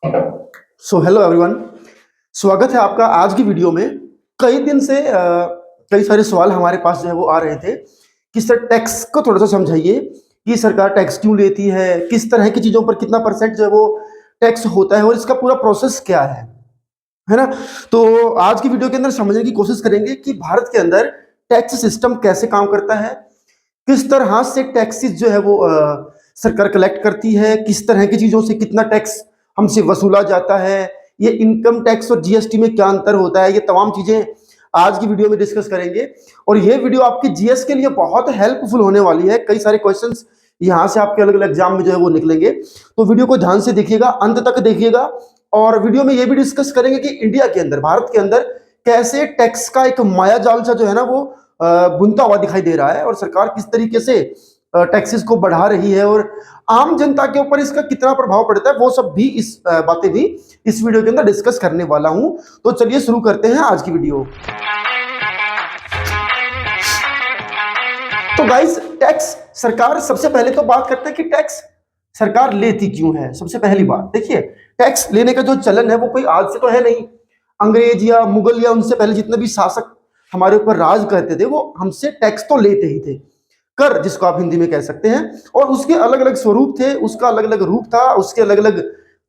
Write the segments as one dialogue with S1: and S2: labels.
S1: So hello everyone, स्वागत है आपका आज की वीडियो में। कई दिन से कई सारे सवाल हमारे पास जो है वो आ रहे थे कि सर टैक्स को थोड़ा सा समझाइए कि सरकार टैक्स क्यों लेती है, किस तरह की चीज़ों पर कितना परसेंट जो है वो टैक्स होता है और इसका पूरा प्रोसेस क्या है ना। तो आज की वीडियो के अंदर समझने की कोशिश करेंगे कि भारत के अंदर टैक्स सिस्टम कैसे काम करता है, किस तरह से टैक्सेस जो है वो सरकार कलेक्ट करती है, किस तरह की चीज़ों से कितना टैक्स हमसे वसूला जाता है, ये इनकम टैक्स और जीएसटी में क्या अंतर होता है, ये तमाम चीज़ें आज की वीडियो में डिस्कस करेंगे। और ये वीडियो आपकी जीएस के लिए बहुत हेल्पफुल होने वाली है। कई सारे क्वेश्चंस यहाँ से आपके अलग अलग एग्जाम में जो है वो निकलेंगे, तो वीडियो को ध्यान से देखिएगा, अंत तक देखिएगा। और वीडियो में ये भी डिस्कस करेंगे कि इंडिया के अंदर, भारत के अंदर कैसे टैक्स का एक माया जाल सा जो है ना वो बुनता हुआ दिखाई दे रहा है और सरकार किस तरीके से टैक्सेस को बढ़ा रही है और आम जनता के ऊपर इसका कितना प्रभाव पड़ता है, वो सब भी इस बातें भी इस वीडियो के अंदर डिस्कस करने वाला हूं। तो चलिए शुरू करते हैं आज की वीडियो। तो गाइस, टैक्स सरकार, सबसे पहले तो बात करते हैं कि टैक्स सरकार लेती क्यों है। सबसे पहली बात देखिए, टैक्स लेने का जो चलन है वो कोई आज से तो है नहीं। अंग्रेज या मुगल या उनसे पहले जितने भी शासक हमारे ऊपर राज करते थे वो हमसे टैक्स तो लेते ही थे। कर, जिसको आप हिंदी में कह सकते हैं, और उसके अलग अलग स्वरूप थे, उसका अलग अलग रूप था, उसके अलग अलग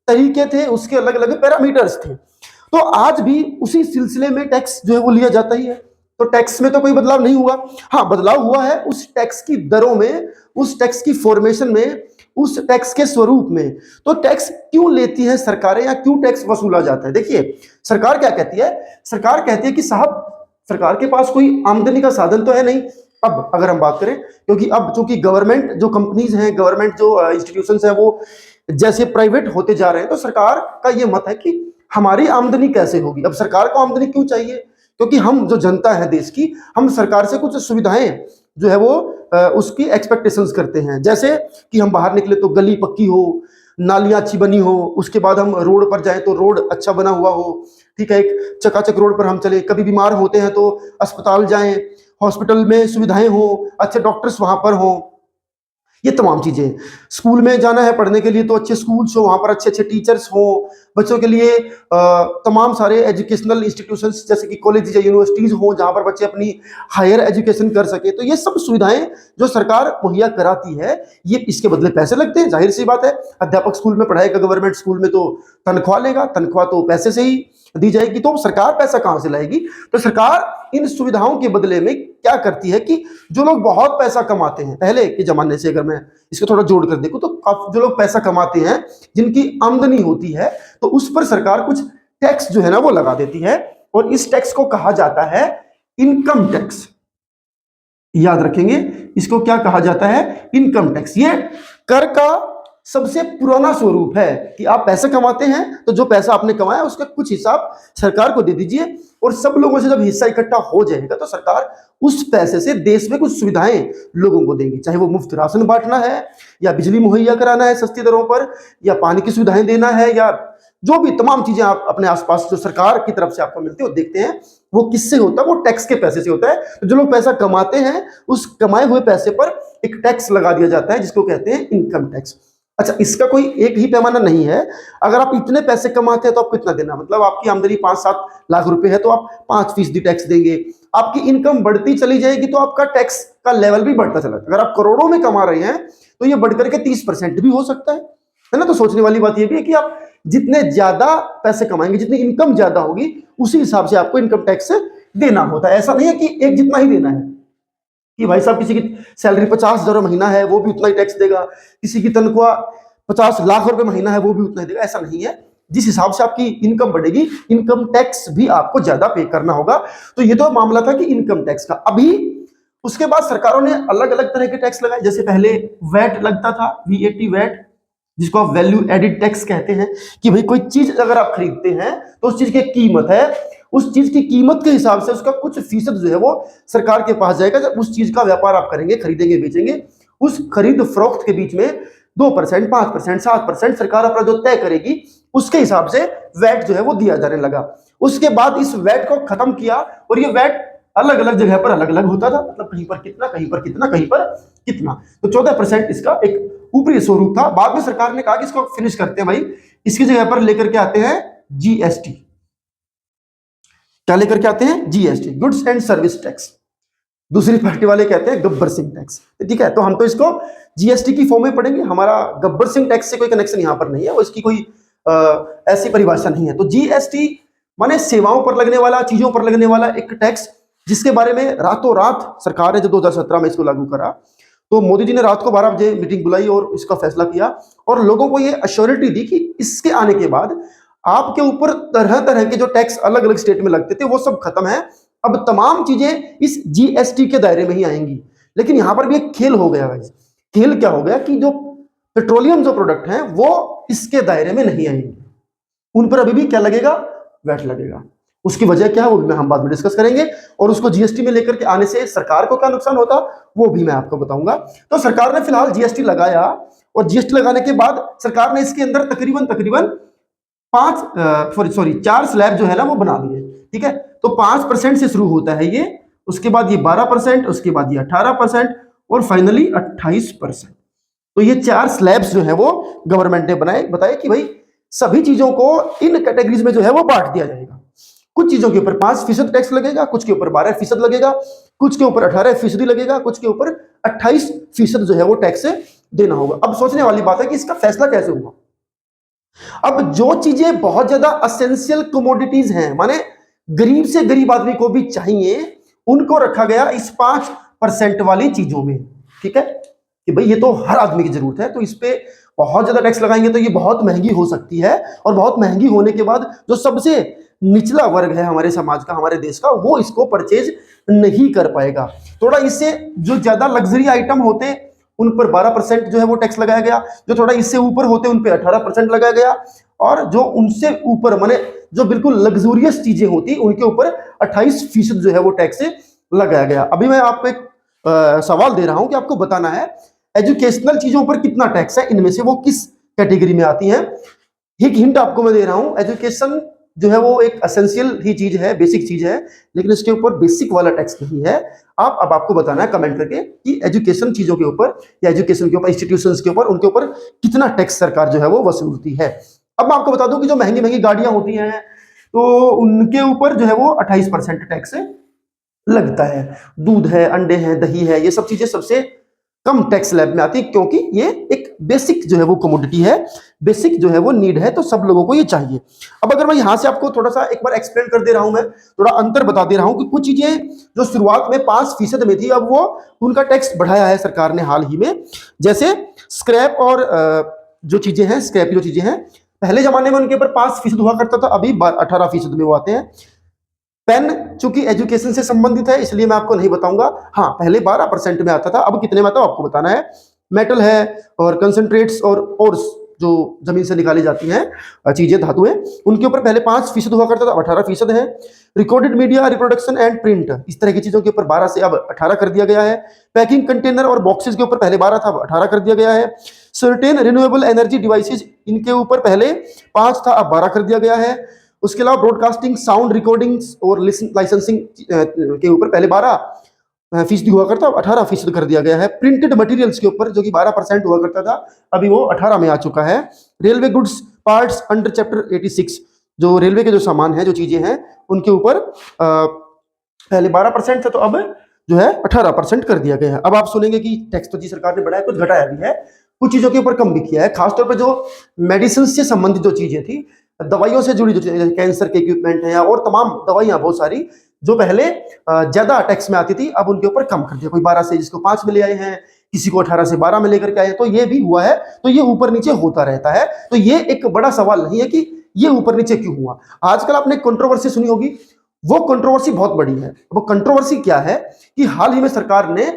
S1: तरीके थे, उसके अलग अलग पैरामीटर्स थे। तो आज भी उसी सिलसिले में टैक्स जो है वो लिया जाता ही है। तो टैक्स में तो कोई बदलाव नहीं हुआ। हाँ, बदलाव हुआ है उस टैक्स की दरों में, उस टैक्स की फॉर्मेशन में, उस टैक्स के स्वरूप में। तो टैक्स क्यों लेती है सरकारें या क्यों टैक्स वसूला जाता है? देखिए, सरकार क्या कहती है? सरकार कहती है कि साहब, सरकार के पास कोई आमदनी का साधन तो है नहीं। अब अगर हम बात करें, क्योंकि अब चूंकि गवर्नमेंट जो कंपनीज हैं, गवर्नमेंट जो इंस्टीट्यूशंस हैं, वो जैसे प्राइवेट होते जा रहे हैं, तो सरकार का ये मत है कि हमारी आमदनी कैसे होगी। अब सरकार को आमदनी क्यों चाहिए? क्योंकि हम जो जनता है देश की, हम सरकार से कुछ सुविधाएं जो है वो उसकी एक्सपेक्टेशंस करते हैं। जैसे कि हम बाहर निकले तो गली पक्की हो, नालियां अच्छी बनी हो, उसके बाद हम रोड पर जाएं तो रोड अच्छा बना हुआ हो, ठीक है, एक चकाचक रोड पर हम चले। कभी बीमार होते हैं तो अस्पताल जाएं, हॉस्पिटल में सुविधाएं हो, अच्छे डॉक्टर्स वहां पर हो, ये तमाम चीजें। स्कूल में जाना है पढ़ने के लिए तो अच्छे स्कूल्स हो, वहां पर अच्छे अच्छे टीचर्स हो। बच्चों के लिए तमाम सारे एजुकेशनल इंस्टीट्यूशंस जैसे कि कॉलेज या यूनिवर्सिटीज हो, जहां पर बच्चे अपनी हायर एजुकेशन कर सके। तो ये सब सुविधाएं जो सरकार मुहैया कराती है, ये इसके बदले पैसे लगते हैं। जाहिर सी बात है, अध्यापक स्कूल में पढ़ाएगा गवर्नमेंट स्कूल में तो तनख्वाह लेगा, तनख्वाह तो पैसे से ही दी जाएगी। तो सरकार पैसा कहां से लाएगी? तो सरकार इन सुविधाओं के बदले में क्या करती है कि जो लोग बहुत पैसा कमाते हैं, पहले के जमाने से अगर मैं इसको थोड़ा जोड़ कर देखूं, तो जो लोग पैसा कमाते हैं, जिनकी आमदनी होती है, तो उस पर सरकार कुछ टैक्स जो है ना वो लगा देती है। और इस टैक्स को कहा जाता है इनकम टैक्स। याद रखेंगे, इसको क्या कहा जाता है? Income tax. ये कर का सबसे पुराना स्वरूप है कि आप पैसे कमाते हैं तो जो पैसा आपने कमाया उसका कुछ हिसाब सरकार को दे दीजिए, और सब लोगों से जब हिस्सा इकट्ठा हो जाएगा तो सरकार उस पैसे से देश में कुछ सुविधाएं लोगों को देगी। चाहे वो मुफ्त राशन बांटना है, या बिजली मुहैया कराना है सस्ती दरों पर, या पानी की सुविधाएं देना है, या जो भी तमाम चीजें आप अपने आसपास जो सरकार की तरफ से आपको मिलती है वो देखते हैं, वो किससे होता है? वो टैक्स के पैसे से होता है। तो जो लोग पैसा कमाते हैं, उस कमाए हुए पैसे पर एक टैक्स लगा दिया जाता है जिसको कहते हैं इनकम टैक्स। अच्छा, इसका कोई एक ही पैमाना नहीं है। अगर आप इतने पैसे कमाते हैं तो आप कितना देना, मतलब आपकी आमदनी 5-7 लाख रुपए है तो आप 5% टैक्स देंगे। आपकी इनकम बढ़ती चली जाएगी तो आपका टैक्स का लेवल भी बढ़ता चला जाएगा। अगर आप करोड़ों में कमा रहे हैं तो ये बढ़कर के 30% भी हो सकता है ना। तो सोचने वाली बात ये भी है कि आप जितने ज्यादा पैसे कमाएंगे, जितनी इनकम ज्यादा होगी, उसी हिसाब से आपको इनकम टैक्स देना होता है। ऐसा नहीं है कि एक जितना ही देना है कि भाई साहब किसी की सैलरी 50,000 महीना है वो भी उतना ही टैक्स देगा, किसी की तनख्वाह 50 लाख रुपए महीना है वो भी उतना ही देगा। ऐसा नहीं है। जिस हिसाब से आपकी इनकम बढ़ेगी, इनकम टैक्स भी आपको ज्यादा पे करना होगा। तो ये तो मामला था कि इनकम टैक्स का। अभी उसके बाद सरकारों ने अलग अलग तरह के टैक्स लगाए। जैसे पहले वैट लगता था, VAT वैट, जिसको आप वैल्यू एडिड टैक्स कहते हैं, कि भाई कोई चीज अगर आप खरीदते हैं तो उस चीज की कीमत है, उस चीज की कीमत के हिसाब से उसका कुछ फीसद जो है वो सरकार के पास जाएगा। जब उस चीज का व्यापार आप करेंगे, खरीदेंगे, बेचेंगे, उस खरीद फरोख्त के बीच में 2%, 5%, 7% सरकार अपना जो तय करेगी, उसके हिसाब से वैट जो है वो दिया जाने लगा। उसके बाद इस वैट को खत्म किया और ये वैट अलग अलग जगह पर अलग अलग होता था, मतलब कहीं पर कितना, कहीं पर कितना, कहीं पर कितना। तो 14% इसका एक ऊपरी स्वरूप था। बाद में सरकार ने कहा कि इसको फिनिश करते हैं भाई, इसकी जगह पर लेकर के आते हैं जीएसटी। क्या लेकर के आते हैं? GST, goods and service tax. दूसरी पार्टी वाले कहते हैं गब्बर सिंह टैक्स। ठीक है, तो हम तो इसको जीएसटी की फॉर्म में पढ़ेंगे, हमारा गब्बर सिंह टैक्स से कोई कनेक्शन यहां पर नहीं है, वो इसकी कोई ऐसी परिभाषा नहीं है। तो जीएसटी माने सेवाओं पर लगने वाला, चीजों पर लगने वाला एक टैक्स, जिसके बारे में रातों रात सरकार ने जब 2017 में इसको लागू करा, तो मोदी जी ने रात को 12 बजे मीटिंग बुलाई और इसका फैसला किया और लोगों को ये अश्योरिटी दी कि इसके आने के बाद आपके ऊपर तरह तरह के जो टैक्स अलग अलग स्टेट में लगते थे वो सब खत्म है, अब तमाम चीजें इस जीएसटी के दायरे में ही आएंगी। लेकिन यहां पर भी एक खेल हो गया गाइस। खेल क्या हो गया कि जो पेट्रोलियम जो प्रोडक्ट हैं वो इसके दायरे में नहीं आएंगे, उन पर अभी भी क्या लगेगा? वैट लगेगा। उसकी वजह क्या है वो भी हम बाद में डिस्कस करेंगे, और उसको जीएसटी में लेकर के आने से सरकार को क्या नुकसान होता वो भी मैं आपको बताऊंगा। तो सरकार ने फिलहाल जीएसटी लगाया, और जीएसटी लगाने के बाद सरकार ने इसके अंदर तकरीबन 4 स्लैब जो है ना वो बना दिए। ठीक है, तो 5% से शुरू होता है ये, उसके बाद ये 12%, उसके बाद ये 18% और फाइनली 28%। तो ये 4 स्लैब्स जो है वो गवर्नमेंट ने बताए कि भाई सभी चीजों को इन कैटेगरीज में जो है वो बांट दिया जाएगा। कुछ चीजों के ऊपर 5% टैक्स लगेगा, कुछ के ऊपर 12% लगेगा, कुछ के ऊपर 18% लगेगा, कुछ के ऊपर 28% जो है वो टैक्स देना होगा। अब सोचने वाली बात है कि इसका फैसला कैसे हुआ। अब जो चीजें बहुत ज्यादा असेंशियल कमोडिटीज हैं, माने गरीब से गरीब आदमी को भी चाहिए, उनको रखा गया इस 5% वाली चीजों में। ठीक है, कि भाई ये तो हर आदमी की जरूरत है, तो इस पे बहुत ज्यादा टैक्स लगाएंगे तो ये बहुत महंगी हो सकती है, और बहुत महंगी होने के बाद जो सबसे निचला वर्ग है हमारे समाज का, हमारे देश का, वो इसको परचेज नहीं कर पाएगा। थोड़ा इससे जो ज्यादा लग्जरी आइटम होते उन पर 12% जो है वो टैक्स लगाया गया, जो थोड़ा इससे ऊपर होते उन पर 18% लगाया गया, और जो उनसे ऊपर माने जो बिल्कुल लग्जूरियस चीजें होती उनके ऊपर 28% जो है वो टैक्स लगाया गया। अभी मैं आपको एक सवाल दे रहा हूं कि आपको बताना है एजुकेशनल चीजों पर कितना टैक्स है, इनमें से वो किस कैटेगरी में आती है। एक हिंट आपको मैं दे रहा हूं, एजुकेशन जो है वो एक एसेंशियल ही चीज है, बेसिक चीज है, लेकिन इसके ऊपर बेसिक वाला टैक्स नहीं है। अब आपको बताना है कमेंट करके कि एजुकेशन चीजों के ऊपर या एजुकेशन के ऊपर, इंस्टीट्यूशंस के ऊपर, उनके ऊपर कितना टैक्स सरकार जो है वो वसूलती है। अब मैं आपको बता दूं कि जो महंगी महंगी गाड़ियां होती हैं तो उनके ऊपर जो है वो 28% टैक्स लगता है। दूध है, अंडे हैं, दही है, ये सब चीजें सबसे कम टैक्स स्लैब में आती है, क्योंकि ये एक बेसिक जो है वो कमोडिटी है, बेसिक जो है वो नीड है, तो सब लोगों को ये चाहिए। अब अगर मैं यहां से आपको थोड़ा सा एक बार एक्सप्लेन कर दे रहा हूं, मैं थोड़ा अंतर बता दे रहा हूं कि कुछ चीजें जो शुरुआत में 5% में थी, अब वो उनका टैक्स बढ़ाया है सरकार ने हाल ही में। जैसे स्क्रैप और जो चीजें हैं, स्क्रैप जो चीजें हैं, पहले जमाने में उनके ऊपर 5% हुआ करता था, अभी 18% में वो आते हैं। पेन चूंकि एजुकेशन से संबंधित है इसलिए मैं आपको नहीं बताऊंगा, हाँ पहले 12% में आता था, अब कितने में आता है आपको बताना है। मेटल है और कंसंट्रेट्स और ओर्स जो जमीन से निकाली जाती हैं चीजें, धातुएं, उनके ऊपर पहले 5% हुआ करता था, अब 18% है। Recorded media, reproduction and print, इस तरह की चीजों के ऊपर 12 से अब 18 कर दिया गया है। पैकिंग कंटेनर और बॉक्सेस के ऊपर पहले 12 था, अब 18 कर दिया गया है। सर्टेन रिन्यूएबल एनर्जी डिवाइसेज, इनके ऊपर पहले 5 था, अब 12 कर दिया गया है। उसके अलावा ब्रॉडकास्टिंग, साउंड रिकॉर्डिंग्स और लाइसेंसिंग के ऊपर पहले 12% हुआ करता, 18% कर दिया गया है। प्रिंटेड मटेरियल्स के ऊपर जो कि 12% हुआ करता था, अभी वो 18 में आ चुका है। Railway goods parts under chapter 86, जो रेलवे के जो सामान है, जो चीजें हैं, उनके ऊपर पहले 12% था, तो अब जो है 18% कर दिया गया है। अब आप सुनेंगे कि टैक्स तो जी सरकार ने बढ़ाया, कुछ घटाया भी है, कुछ चीजों के ऊपर कम भी किया है। खासतौर पर जो मेडिसिन से संबंधित जो चीजें थी, दवाइयों से जुड़ी जो कैंसर के इक्विपमेंट है और तमाम दवाइयां बहुत सारी जो पहले ज्यादा टैक्स में आती थी, अब उनके ऊपर कम कर दिया। कोई 12 से जिसको 5 में ले आए हैं, किसी को 18 से 12 में लेकर के आए, तो ये भी हुआ है। तो ये ऊपर नीचे होता रहता है, तो ये एक बड़ा सवाल नहीं है कि ये ऊपर नीचे क्यों हुआ। आजकल आपने कंट्रोवर्सी सुनी होगी, वो कंट्रोवर्सी बहुत बड़ी है। वो कंट्रोवर्सी क्या है कि हाल ही में सरकार ने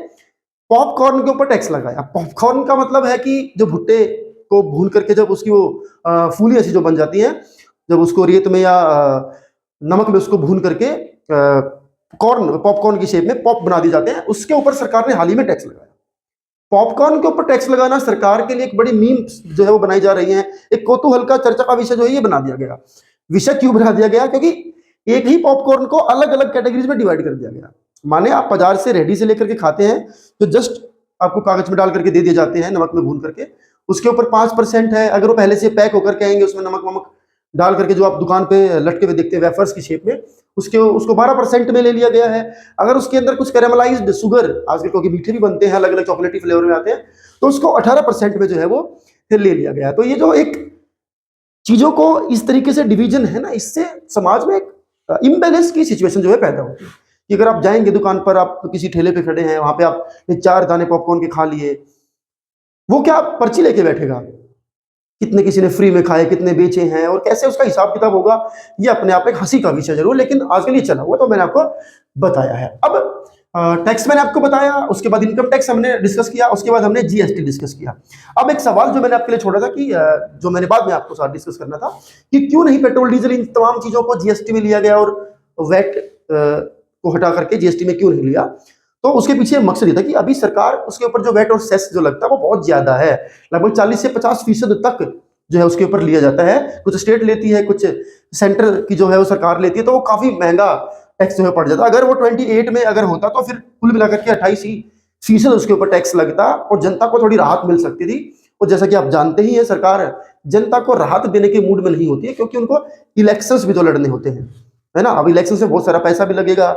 S1: पॉपकॉर्न के ऊपर टैक्स लगाया। पॉपकॉर्न का मतलब है कि जो भुट्टे को भून करके जब उसकी वो फूली ऐसी जो बन जाती है, जब उसको रेत में या नमक में उसको भून करके पॉपकॉर्न की शेप में पॉप बना दिए जाते हैं, उसके ऊपर सरकार ने हाल ही में टैक्स लगाया। पॉपकॉर्न के ऊपर टैक्स लगाना सरकार के लिए एक बड़ी मीम जो है वो बनाई जा रही है, एक कौतूहल का चर्चा का विषय जो है ये बना दिया गया। विषय क्यों बना दिया गया? क्योंकि एक ही पॉपकॉर्न को अलग अलग कैटेगरीज में डिवाइड कर दिया गया। माने आप बाजार से रेडी से लेकर के खाते हैं, तो जस्ट आपको कागज में डाल करके दे दिए जाते हैं, नमक में भून करके, उसके ऊपर 5% है। अगर वो पहले से पैक होकर के आएंगे उसमें नमक वमक डाल करके, जो आप दुकान पे लटके हुए देखते हैं वेफर्स की शेप में, उसको 12% में ले लिया गया है। अगर उसके अंदर कुछ कैरामलाइज्ड शुगर, आजकल क्योंकि मीठे भी बनते हैं, अलग अलग चॉकलेटी फ्लेवर में आते हैं, तो उसको 18% में जो है वो फिर ले लिया गया है। तो ये जो एक चीजों को इस तरीके से डिवीजन है ना, इससे समाज में एक इम्बैलेंस की सिचुएशन जो है पैदा होती है कि अगर आप जाएंगे दुकान पर, आप किसी ठेले पे खड़े हैं, वहां पे आप 4 दाने पॉपकॉर्न के खा लिए, वो क्या पर्ची लेके बैठेगा कितने किसी ने फ्री में खाए, कितने बेचे हैं और कैसे उसका हिसाब किताब होगा, ये अपने आप एक हंसी का विषय जरूर, लेकिन आजकल ये चला हुआ तो मैंने आपको बताया है। अब टैक्स मैंने आपको बताया, उसके बाद इनकम टैक्स हमने डिस्कस किया, उसके बाद हमने जीएसटी डिस्कस किया। अब एक सवाल जो मैंने आपके लिए छोड़ा था कि जो मैंने बाद में आपको साथ डिस्कस करना था कि क्यों नहीं पेट्रोल डीजल इन तमाम चीजों को जीएसटी में लिया गया और वैट को हटा करके जीएसटी में क्यों नहीं लिया। तो उसके पीछे मकसद ये था कि अभी सरकार उसके ऊपर जो वैट और सेस जो लगता है वो बहुत ज्यादा है, लगभग 40 से 50% तक जो है उसके ऊपर लिया जाता है। कुछ स्टेट लेती है, कुछ सेंटर की जो है वो सरकार लेती है, तो वो काफी महंगा टैक्स जो है पड़ जाता। अगर वो 28 में अगर होता तो फिर कुल मिलाकर के 28% उसके ऊपर टैक्स लगता और जनता को थोड़ी राहत मिल सकती थी। और जैसा कि आप जानते ही है, सरकार जनता को राहत देने के मूड में नहीं होती है, क्योंकि उनको इलेक्शंस भी तो लड़ने होते हैं, है ना। अब इलेक्शन से बहुत सारा पैसा भी लगेगा,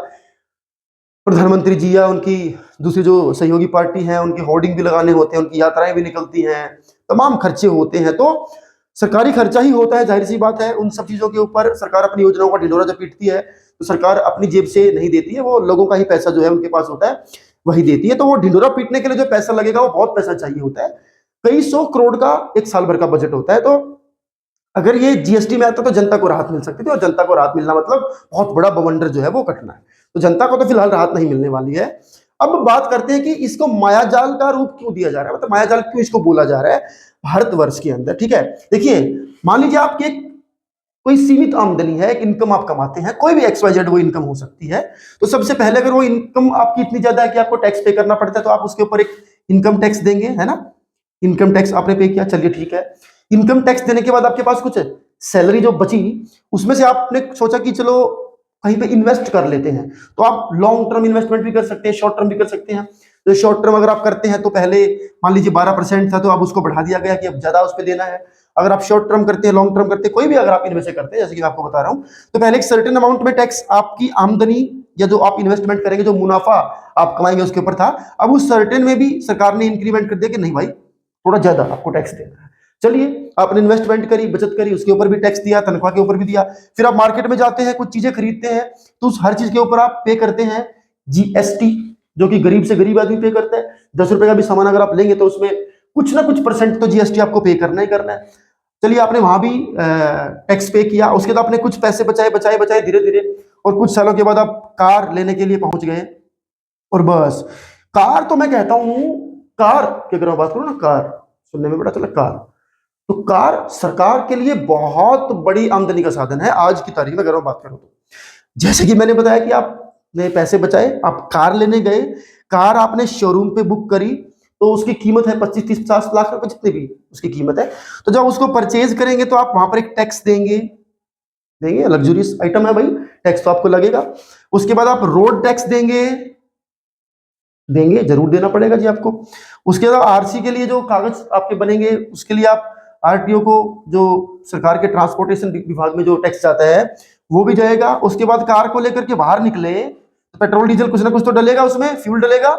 S1: प्रधानमंत्री जी या उनकी दूसरी जो सहयोगी पार्टी है उनकी होर्डिंग भी लगाने होते हैं, उनकी यात्राएं भी निकलती हैं, तमाम खर्चे होते हैं, तो सरकारी खर्चा ही होता है, जाहिर सी बात है। उन सब चीजों के ऊपर सरकार अपनी योजनाओं का ढिंढोरा जब पीटती है तो सरकार अपनी जेब से नहीं देती है, वो लोगों का ही पैसा जो है उनके पास होता है वही देती है। तो वो ढिंढोरा पीटने के लिए जो पैसा लगेगा वो बहुत पैसा चाहिए होता है, कई 100 करोड़ का एक साल भर का बजट होता है। तो अगर ये जीएसटी में आता तो जनता को राहत मिल सकती थी, और जनता को राहत मिलना मतलब बहुत बड़ा बवंडर जो है वो कटना है। तो जनता को तो फिलहाल राहत नहीं मिलने वाली है। अब बात करते हैं कि इसको मायाजाल का रूप क्यों दिया जा रहा है, मतलब मायाजाल क्यों इसको बोला जा रहा है भारतवर्ष के अंदर। ठीक है, देखिए मान लीजिए आपकी कोई सीमित आमदनी है, एक इनकम आप कमाते हैं, कोई भी XYZ वो इनकम हो सकती है। तो सबसे पहले अगर वो इनकम आपकी इतनी ज्यादा है कि आपको टैक्स पे करना पड़ता है, तो आप उसके ऊपर एक इनकम टैक्स देंगे, है ना। इनकम टैक्स आपने पे किया, चलिए ठीक है। इनकम टैक्स देने के बाद आपके पास कुछ सैलरी जो बची, उसमें से आपने सोचा कि चलो कहीं पे इन्वेस्ट कर लेते हैं। तो आप लॉन्ग टर्म इन्वेस्टमेंट भी कर सकते हैं, शॉर्ट टर्म भी कर सकते हैं। तो शॉर्ट टर्म अगर आप करते हैं तो पहले मान लीजिए 12% था, तो अब उसको बढ़ा दिया गया कि अब ज्यादा उस पर देना है। अगर आप शॉर्ट टर्म करते हैं, लॉन्ग टर्म करते हैं, कोई भी अगर आप इन्वेस्ट करते हैं, जैसे कि मैं आपको बता रहा हूं, तो पहले एक सर्टेन अमाउंट में टैक्स आपकी आमदनी या जो आप इन्वेस्टमेंट करेंगे, जो मुनाफा आप कमाएंगे उसके ऊपर था। अब उस सर्टेन में भी सरकार ने इंक्रीमेंट कर दिया कि नहीं भाई थोड़ा ज्यादा आपको टैक्स देना है। चलिए आपने इन्वेस्टमेंट करी, बचत करी, उसके ऊपर भी टैक्स दिया, तनख्वाह के ऊपर भी दिया। फिर आप मार्केट में जाते हैं, कुछ चीजें खरीदते हैं, तो उस हर चीज के ऊपर आप पे करते हैं जीएसटी, जो कि गरीब से गरीब आदमी पे करता है। 10 रुपए का भी सामान अगर आप लेंगे तो उसमें कुछ ना कुछ परसेंट तो जीएसटी आपको पे करना ही करना है। चलिए आपने वहां भी टैक्स पे किया, उसके बाद आपने कुछ पैसे बचाए बचाए बचाए धीरे धीरे, और कुछ सालों के बाद आप कार लेने के लिए पहुंच गए। और बस कार तो मैं कहता हूं, कार की अगर मैं बात करूं ना, कार सुनने में बड़ा चला कार, तो कार सरकार के लिए बहुत बड़ी आमदनी का साधन है आज की तारीख में अगर मैं बात करूं तो। जैसे कि मैंने बताया कि आपने पैसे बचाए, आप कार लेने गए, कार आपने शोरूम पे बुक करी, तो उसकी कीमत है 25, 30, 50 लाख रुपए, जितनी भी उसकी कीमत है। तो जब उसको परचेज करेंगे तो आप वहां पर एक टैक्स देंगे, लग्जूरियस आइटम है भाई, टैक्स तो आपको लगेगा। उसके बाद आप रोड टैक्स देंगे, जरूर देना पड़ेगा जी आपको। उसके बाद आरसी के लिए जो कागज आपके बनेंगे, उसके लिए आप आरटीओ को, जो सरकार के ट्रांसपोर्टेशन विभाग में जो टैक्स जाता है, वो भी जाएगा। उसके बाद कार को लेकर के बाहर निकले तो पेट्रोल डीजल कुछ ना कुछ तो डलेगा, उसमें फ्यूल डलेगा,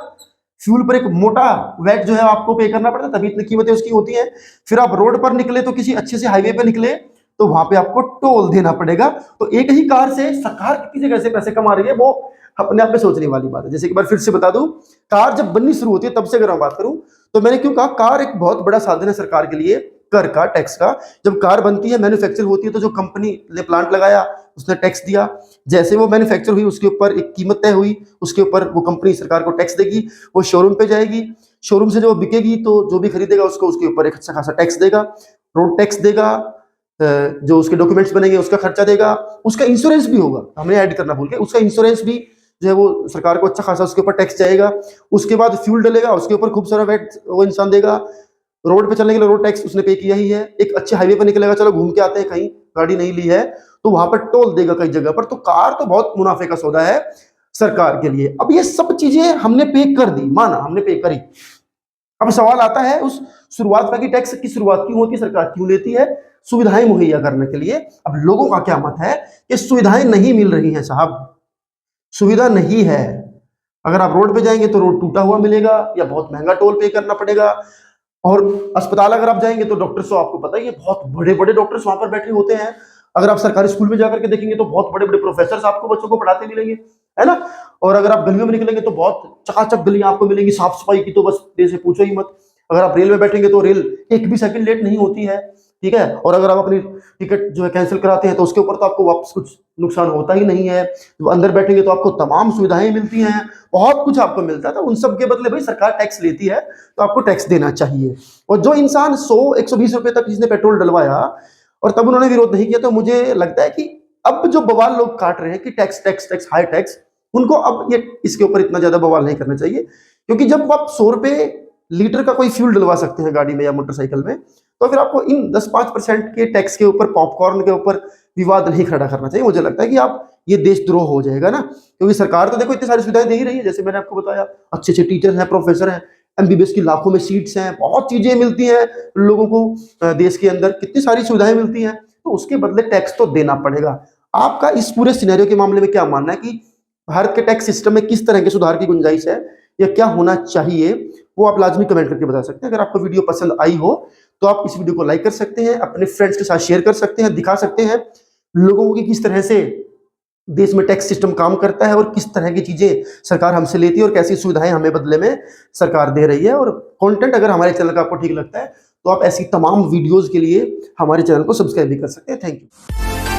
S1: फ्यूल पर एक मोटा वैट जो है आपको पे करना पड़ता है, तभी इतनी कीमतें उसकी होती है। फिर आप रोड पर निकले तो किसी अच्छे से हाईवे पे निकले तो वहां पे आपको टोल देना पड़ेगा। तो एक ही कार से सरकार कितनी जगह से पैसे कमा रही है, वो अपने आप में सोचने वाली बात है। जैसे एक बार फिर से बता दूं, कार जब बननी शुरू होती है तब से अगर मैं बात करूं, तो मैंने क्यों कहा कार एक बहुत बड़ा साधन है सरकार के लिए, कर का, टैक्स का। जब कार बनती है, मैन्युफैक्चर होती है, तो जो कंपनी ने प्लांट लगाया उसने टैक्स दिया, जैसे वो मैन्युफैक्चर हुई उसके ऊपर एक कीमत तय हुई, उसके ऊपर वो कंपनी सरकार को टैक्स देगी, वो शोरूम पे जाएगी, शोरूम से जो बिकेगी तो जो भी खरीदेगा उसको उसके ऊपर एक अच्छा खासा टैक्स देगा, रोड टैक्स देगा, जो उसके डॉक्यूमेंट्स बनेंगे उसका खर्चा देगा, उसका इंश्योरेंस भी होगा, हमने ऐड करना भूल गए, उसका इंश्योरेंस भी जो है वो सरकार को अच्छा खासा उसके ऊपर टैक्स जाएगा। उसके बाद फ्यूल डलेगा, उसके ऊपर खूब सारा वैट वो इंसान देगा। रोड पे चलने के लिए रोड टैक्स उसने पे किया ही है। एक अच्छे हाईवे पे निकलेगा, चलो घूम के आते हैं, कहीं गाड़ी नहीं ली है तो वहां पर टोल देगा कई जगह पर। तो कार तो बहुत मुनाफे का सौदा है सरकार के लिए। अब ये सब चीजें हमने पे कर दी, माना हमने पे करी, अब सवाल आता है उस शुरुआत का कि टैक्स की शुरुआत क्यों होती है, सरकार क्यों लेती है? सुविधाएं मुहैया करने के लिए। अब लोगों का क्या मत है कि सुविधाएं नहीं मिल रही हैं साहब, सुविधा नहीं है। अगर आप रोड पे जाएंगे तो रोड टूटा हुआ मिलेगा या बहुत महंगा टोल पे करना पड़ेगा। और अस्पताल अगर आप जाएंगे तो डॉक्टर्स तो आपको पता ही है, बहुत बड़े बड़े डॉक्टर्स वहां पर बैठे होते हैं। अगर आप सरकारी स्कूल में जाकर के देखेंगे तो बहुत बड़े बड़े प्रोफेसर आपको बच्चों को पढ़ाते मिलेंगे, है ना। और अगर आप गलियों में निकलेंगे तो बहुत चकाचक गलियां आपको मिलेंगी, साफ सफाई की तो बस जैसे पूछो ही मत। अगर आप रेल में बैठेंगे तो रेल एक भी सेकंड लेट नहीं होती है, ठीक है। और अगर आप अपनी टिकट जो है कैंसिल कराते हैं तो उसके ऊपर तो आपको वापस कुछ नुकसान होता ही नहीं है। तो अंदर बैठेंगे तो आपको तमाम सुविधाएं मिलती हैं, बहुत कुछ आपको मिलता है। तो उन सब के बदले भाई सरकार टैक्स लेती है तो आपको टैक्स देना चाहिए। और जो इंसान 100-120 रुपए तक जिसने पेट्रोल डलवाया और तब उन्होंने विरोध नहीं किया, तो मुझे लगता है कि अब जो बवाल लोग काट रहे हैं कि tax tax tax high tax, उनको अब ये इसके ऊपर इतना ज्यादा बवाल नहीं करना चाहिए। क्योंकि जब आप 100 रुपए लीटर का कोई फ्यूल डलवा सकते हैं गाड़ी में या मोटरसाइकिल में, तो फिर आपको इन 10-5% के टैक्स के ऊपर, पॉपकॉर्न के ऊपर विवाद नहीं खड़ा करना चाहिए। मुझे लगता है कि आप ये देशद्रोह हो जाएगा ना। क्योंकि सरकार तो देखो इतनी सारी सुविधाएं दे ही रही है, जैसे मैंने आपको बताया, अच्छे अच्छे टीचर हैं, प्रोफेसर हैं, एमबीबीएस की लाखों में सीट्स हैं, बहुत चीजें मिलती हैं लोगों को, देश के अंदर कितनी सारी सुविधाएं मिलती हैं। तो उसके बदले टैक्स तो देना पड़ेगा। आपका इस पूरे सिनेरियो के मामले में क्या मानना है कि भारत के टैक्स सिस्टम में किस तरह के सुधार की गुंजाइश है या क्या होना चाहिए, वो आप लाजमी कमेंट करके बता सकते हैं। अगर आपको वीडियो पसंद आई हो तो आप इस वीडियो को लाइक कर सकते हैं, अपने फ्रेंड्स के साथ शेयर कर सकते हैं, दिखा सकते हैं लोगों को कि किस तरह से देश में टैक्स सिस्टम काम करता है और किस तरह की चीजें सरकार हमसे लेती है और कैसी सुविधाएं हमें बदले में सरकार दे रही है। और कंटेंट अगर हमारे चैनल का आपको ठीक लगता है तो आप ऐसी तमाम वीडियोस के लिए हमारे चैनल को सब्सक्राइब भी कर सकते हैं। Thank you.